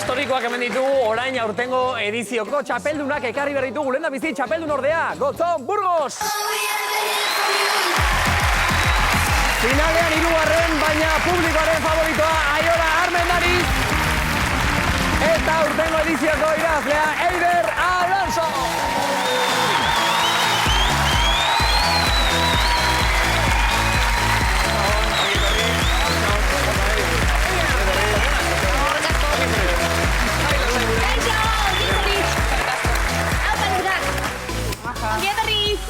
historikoak hemen ditugu, orain aurtengo edizioko txapeldunak ekarri behar ditugu, lehen da bizi txapeldun ordea, Gotzon Burgos! Finalean hirugarren, baina publikoaren favoritoa Aiora Armendariz. Eta aurtengo edizioko idazlea Eider Alonso!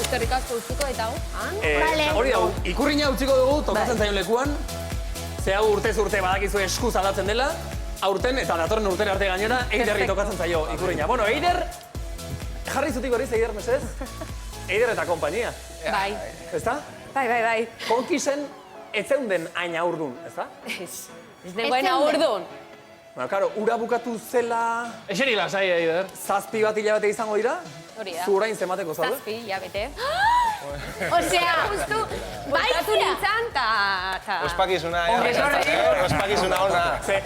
Eskerrik asko utziko eta hau. Hori dago, ikurriña utziko dugu, tokatzen zaion lekuan. Ze hau urtez urte badakizu eskuz aldatzen dela. Aurten eta datorren urten arte gainera, Eiderri tokatzen zaio ikurriña. Bueno, Eider, jarri zutik horiz, Eider, mesedez? Eider eta kompainia. Bai. Ezta? Bai. Konkisen ez zeunden aina urdun, ezta? Ez nengoen urdun. Baina, karo, ura bukatu zela... Eseri lasai, Eider. Zazpi bat hilabete izango dira? Hori da. Zu orain zemateko zaude? Zazpi, hilabete. Osea, justu, bultatu nintzen, eta... Ospakizuna, ospakizuna ona. Ze,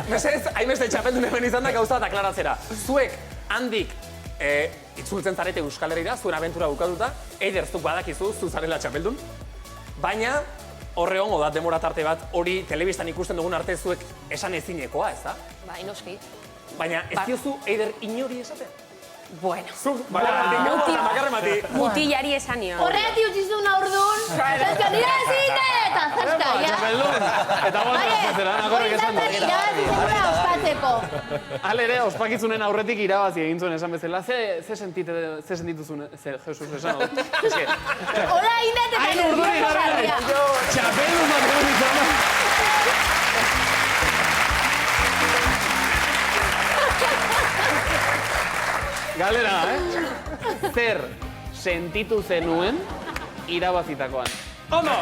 mesedez, hainbeste txapeldun hemen izan da gauza eta klaratzera. Zuek handik itzultzen zarete Euskal Herrira, zuen abentura bukatuta, Eider, zuk badakizu, zu zarela txapeldun, baina horre hongo da demora tarte bat, hori telebistan ikusten dugun arte zuek esan ezinekoa, ez da? Bai, noski. Baina ez diozu Eider inori esaten? Bueno. Zuk, bakarren mati. Mutilari esan nion. Horreati utzizun aurdun, zazka nire ezin eta zazka, ja. Txapeldun, eta zera, nakorrek esan Hori irabazi zegura ospatzeko. Alere, ospakizunen aurretik irabazi egin zuen esan bezala. Ze sentituzun, Jesus, esan dut. Hola, inet eta Hain urduri garri, txapeldun bat egon izan. Galdera, Zer sentitu zenuen irabazitakoan? Ondo!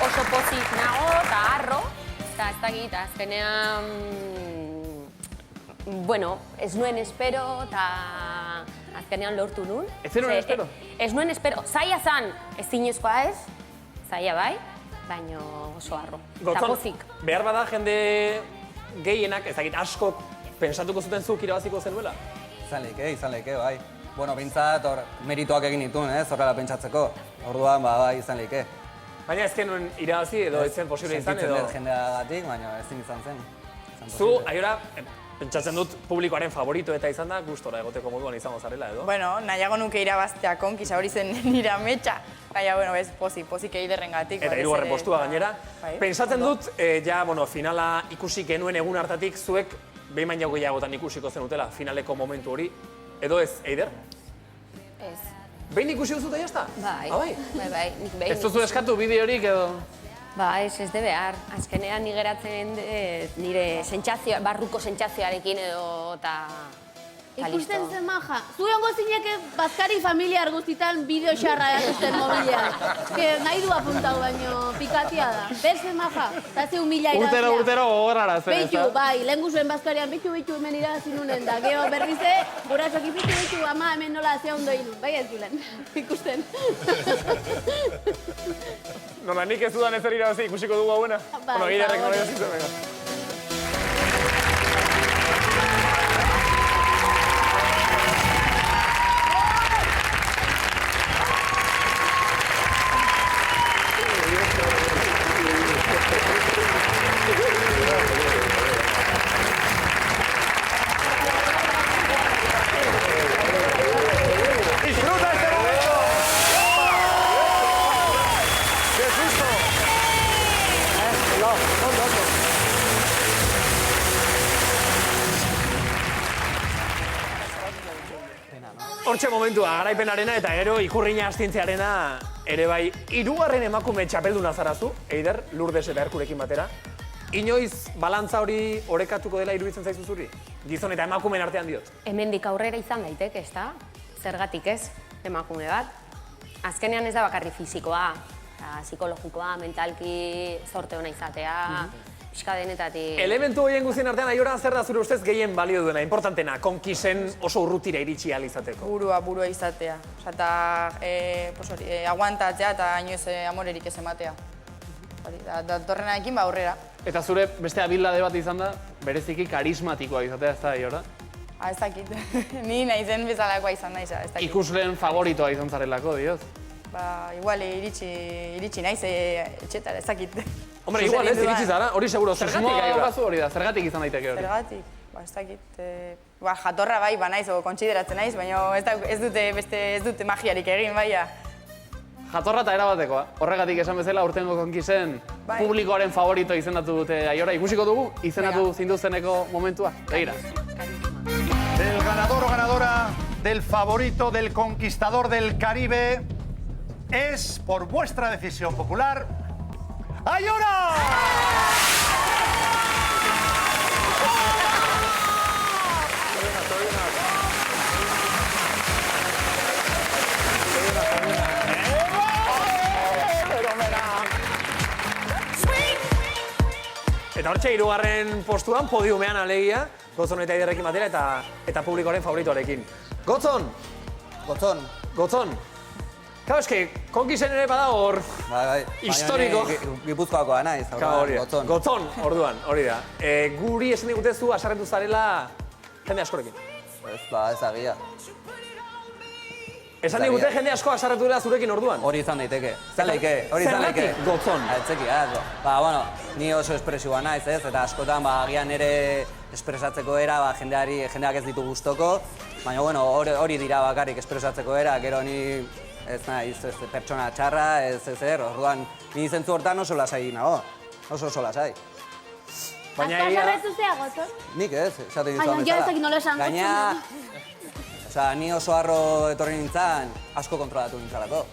Oso pozik nago eta harro, eta ez dakit, azkenean... Bueno, ez nuen espero eta azkenean lortu nuen. Ez zenuen espero? Ez nuen espero. Zaila zan, ez zinezkoa ez, zaila bai, baina oso harro. Eta pozik. Behar bada jende gehienak, ez dakit askok, pensatuko zuten zuk irabaziko zenuela? Izan leike, bai. Bueno, bintzat, merituak egin ditun, horrela pentsatzeko. Orduan, bai, izan leike. Baina ez genuen irabazi edo ez zen posible izan edo... Sentitzen dut jendeagatik, baina ezin izan zen. Zu, Aiora, pentsatzen dut publikoaren favorito eta izan da, gustora egoteko moduan izango zarela edo? Bueno, nahiago nuke irabaztea konkisa hori zen nire ametsa. Baina, bueno, ez, pozik Eiderren gatik. Eta hirugarren postua gainera. Pentsatzen dut, finala ikusi genuen egun hartatik, zuek behin baino gehiagotan ikusiko zenutela finaleko momentu hori. Edo ez, Eider? Ez. Behin ikusi duzuta jazta? Bai, bai. nik behin. Ez duzu eskatu bideorik edo? Ba, ez de behar. Azkenean nigeratzen nire barruko sentsazioarekin edo eta Ikusten zen maja. Zurengo zineke Bazkari familiar guztitan bideo xarra eratuzten mobilean. Nahi du apuntau baino pikatia da. Berzen maja, eta ze humila irazia. Urtero gogorrara zen, ez da? Beitu, bai, lehen guzuen Bazkarian, bitu hemen irabazi nunen da. Gero berrize, gurasoak bitu, ama hemen nola ze ondo inun. Bai ez gulen, ikusten. Nola, nik ez dudan ezer irabazi ikusiko dugu hauena? Bueno, Eiderrek nola irabazi zen, venga. Hortxe momentua, garaipenarena eta gero ikurriña astintzearena ere bai, hirugarren emakume txapelduna zarazu, Eider, Lourdes eta Herkurekin batera. Inoiz balantza hori orekatuko dela iruditzen zaizu zuri? Gizon eta emakumeen artean diot. Hemendik aurrera izan daiteke, ezta? Zergatik ez, emakume bat. Azkenean ez da bakarri fisikoa, psikologikoa, mentalki zorte ona izatea, pixka denetatik. Elementu horien guztien artean, Aiora, zer da zure ustez gehien balio duena, importantena, konkisen oso urrutira iritsi ahal izateko? Burua izatea. Osa, eta aguantatzea eta inoiz amorerik ez ematea. Datorrenarekin aurrera. Eta zure beste abildade bat izan da, bereziki karismatikoa izatea, ez da, Aiora? Ez dakit. Ni naizen bezalakoa izan naiz, ez dakit. Ikusleen favoritoa izan zarelako, dioz? Igual iritsi naiz etxetara, ez dakit. Hombre, igual ez, iritsi zara, hori seguro, zergatik, Aiora? Hori da, zergatik izan daiteke hori? Zergatik, ez dakit. Jatorra bai, naiz, o kontsideratzen naiz, baina ez dute magiarik egin, baina. Jatorra eta erabatekoa. Horregatik esan bezala, urtengo konkisen publikoaren favorito izendatu dute Aiora. Ikusiko dugu, izendatu zinduzeneko momentua. Begira. El ganador o ganadora del favorito del conquistador del Caribe es, por vuestra decisión popular, ¡Aiora! Eta hortxe, hirugarren postuan, podiumean alegia, Gotzon eta Eiderrekin batera eta publikoaren favoritoarekin. Gotzon! Gotzon! Kau, eske, konkisen ere bada hor historiko. Gipuzkoakoa naiz, Gotzon. Gotzon, orduan, hori da. Guri esan digutezu asarretu zarela jende askorekin. Ez agia. Esan digute jende asko asarretu dela zurekin orduan. Hori izan daiteke. Zergatik Gotzon? Etzeki, ni oso espresioa naiz, ez? Eta askotan, agian ere espresatzeko era, jendeak ez ditu gustoko. Baina, hori dira bakarrik espresatzeko era, gero ni ez naiz pertsona txarra, ez orduan, ni zentzu hortan oso lasai nago. Oso lasai. Baina asarretu zea, Gotzon? Nik ez, esaten dizuan bezala. Baina, ez nola esan Gaina, ni oso harro etorri nintzen, asko kontrolatu nintzelako.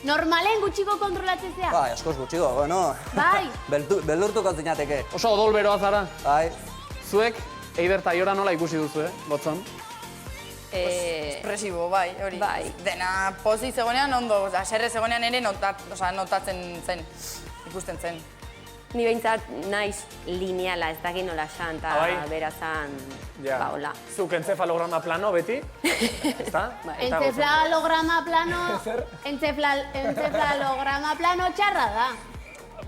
Normalen gutxiko kontrolatzen zea? Bai, askoz gutxiko, bueno. Bai. Beldurtuko zinateke. Oso odolberoa zara. Bai. Zuek, Eider eta Aiora nola ikusi duzu, Gotzon? Espresibo, bai, hori. Dena pozik zegoenean ondo, serre zegoenean ere notatzen zen, ikusten zen. Ni behintzat naiz lineala, ez dakit nola esan, eta berazan, hola. Zuk encefalograma plano beti, ezta? Encefalograma plano txarra da.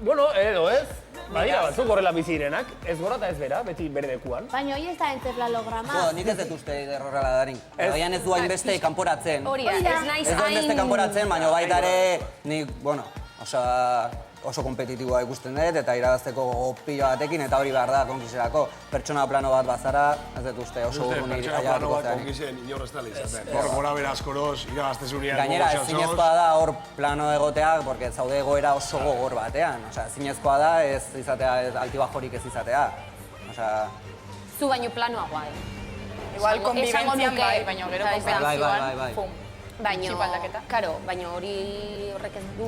Bueno, edo ez. Badira batzuk horrela bizirenak, ez gora eta ez bera, beti bere dekuan. Baina hori ez da encefalograma. Nik ez dut uste horrela darin. Baina ez du hainbeste kanporatzen. Hori da, ez naiz hain... Ez du hainbeste kanporatzen, baina baita ere, nik, oso kompetitiboa ikusten dut, eta irabazteko gopillo batekin, eta hori behar da konkiserako. Pertsona plano bat bazara, ez dut uste oso urrun aiatuko zean. Konkisen inor ez dela izaten. Hor gora bera askoroz, irabaztezunean. Gainera, zinezkoa da hor plano egoteak, porque zaude egoera oso gogor batean. Zinezkoa da ez izatea, altibajorik ez izatea. Zu baino planoagoa, Igual konbibentzian bai, baina gero konbibentzian, Baina hori horrek ez du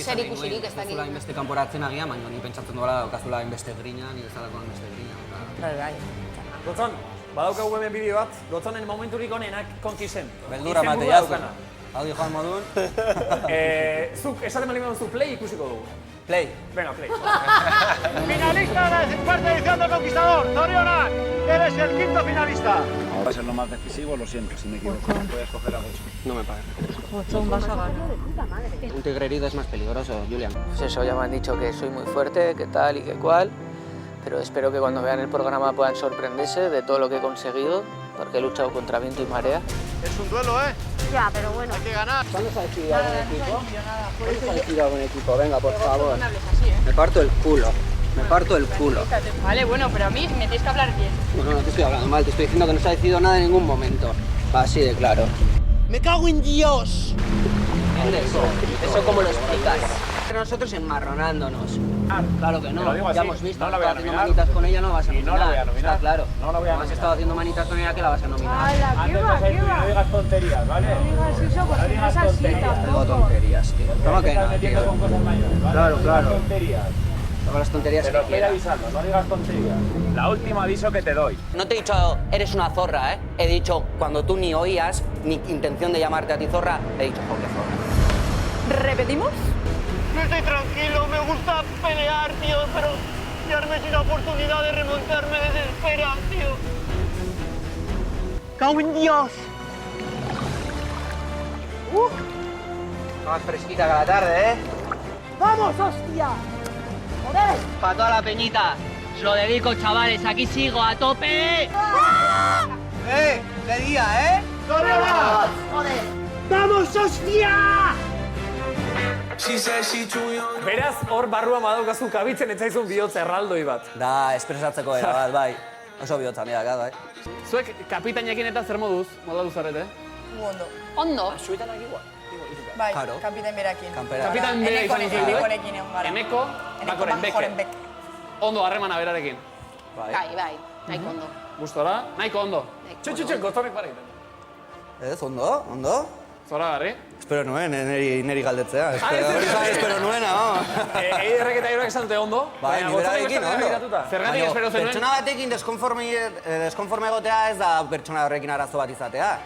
zer ikusirik ez dakit. Ez hainbeste kanporatzen agian, baina ni pentsatzen duela daukazula hainbeste grina, ni bezalako hainbeste grina. Bai. Gotzon, badaukagu hemen bideo bat, Gotzonen momenturik onenak konkisen. Beldurra mate jazu. Audi joan modun. Zuk, esaten mali zu play ikusiko dugu. Play. Venga, play. Finalista de la cuarta edición del Conquistador, Zorionak, eres el quinto finalista. Va a ser lo más decisivo, lo siento, si me equivoco. Voy a escoger a Gotzon. No me pagues. Gotzon, vas a ganar. Un tigre herido es más peligroso, Julian. Pues eso, ya me han dicho que soy muy fuerte, que tal y que cual. Pero espero que cuando vean el programa puedan sorprenderse de todo lo que he conseguido, porque he luchado contra viento y marea. Es un duelo, ¿eh? Ya, pero bueno. Hay que ganar. ¿Cuándo se ha decidido algún equipo? ¿Cuándo se ha decidido algún equipo? Venga, por favor. Me parto el culo. Me parto el culo. Vale, bueno, pero a mí me tienes que hablar bien. Bueno, no te estoy hablando mal, te estoy diciendo que no se ha decidido nada en ningún momento. Así de claro. ¡Me cago en Dios! ¿Eso cómo lo explicas? Nosotros enmarronándonos. Claro que no, ya hemos visto, no haciendo manitas con ella, no vas a nominar. No la voy a nominar. Está claro. No la voy a nominar. Has estado haciendo manitas con ella, que la vas a nominar. ¡Hala, qué va, qué va! No digas tonterías, ¿vale? No digas eso porque no es así tampoco. Digo tonterías, tío. ¿Cómo que no, tío? Con cosas mayores, ¿vale? Claro. Tonterías. Todas las tonterías Pero que quieras. estoy avisando, no digas tonterías. La última aviso que te doy. No te he dicho, eres una zorra, ¿eh? He dicho, cuando tú ni oías, ni intención de llamarte a ti zorra, he dicho, joder, zorra. ¿Repetimos? No estoy tranquilo, me gusta pelear, tío, pero darme una oportunidad de remontarme desespera, tío. ¡Cago en Dios! Más fresquita que la tarde, ¿eh? ¡Vamos, hostia! ¡Joder! Para toda la peñita. Se lo dedico, chavales. Aquí sigo, a tope. ¡Qué día, eh! ¡Vamos! ¡Joder! ¡Vamos, hostia! Beraz, hor barruan badaukazu kabitzen etzaizun bihotz erraldoi bat. Da, espresatzeko era bat, bai. Oso bihotza, mira, bai. Zuek kapitainekin eta zer moduz, modatu zarete? Ondo. Ondo. Suetanak igual. Bai, Claro. kapitain berakin. Kanpera. Kapitain bera izan izan dut. Enekorekin egon gara. Eneko, bakoren beke. Ondo harremana berarekin. Bai, nahiko ondo. Gustora, nahiko ondo. Txu, gozonek bara egiten. Ez, ondo. Zora garri. Espero nuen, neri galdetzea. Espero nuena, no? Eiderrek eta Iroak esan dute ondo. Bai, ni berarekin, ondo. Zergatik espero zenuen? Pertsona batekin deskonforme egotea ez da pertsona horrekin arazo bat izatea.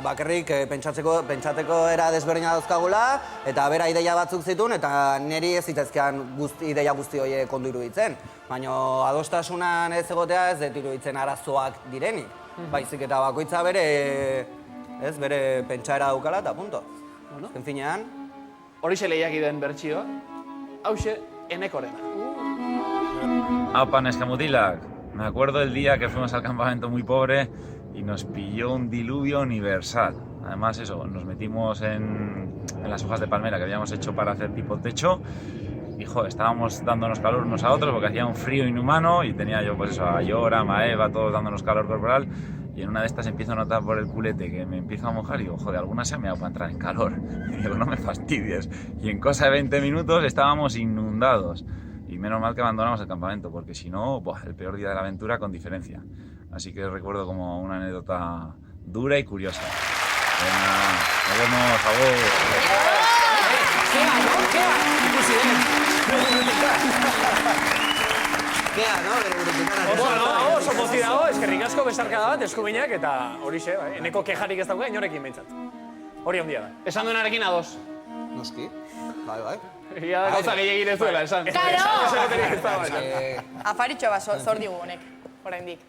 Bakarrik pentsateko era desberdina dauzkagula, eta bera ideia batzuk zituen, eta niri ez zitezkean ideia guzti horiek ondo iruditzen. Baina adostasunan ez egotea ez dut iruditzen arazoak direnik. Baizik eta bakoitza bere pentsaera daukala eta punto. En finean... Horixe lehiak den bertsioa, hauxe Enekorena. Apa, neskamutilak. Me acuerdo el día que fuimos al campamento muy pobre y nos pilló un diluvio universal. Además, eso, nos metimos en las hojas de palmera que habíamos hecho para hacer tipo techo y, joder, estábamos dándonos calor unos a otros porque hacía un frío inhumano y tenía yo, pues eso, a Yora, a Maeva, todos dándonos calor corporal. Y en una de estas empiezo a notar por el culete que me empiezo a mojar y digo, joder, alguna se me ha para entrar en calor. Y digo, no me fastidies. Y en cosa de 20 minutos estábamos inundados. Y menos mal que abandonamos el campamento, porque si no, el peor día de la aventura con diferencia. Así que recuerdo como una anécdota dura y curiosa. Venga, nos vemos, Kea, no? Bueno, oso pozi dago, eskerrik asko besarkada bat, eskubinak, eta horixe, Eneko kejarik ez dauka, inorekin behintzat. Hori handia da. Esan duenarekin ados. Noski. Bai. Ia gauza gehiagin ez duela, esan. Claro! Afaritxo bat, zor digu honek, oraindik.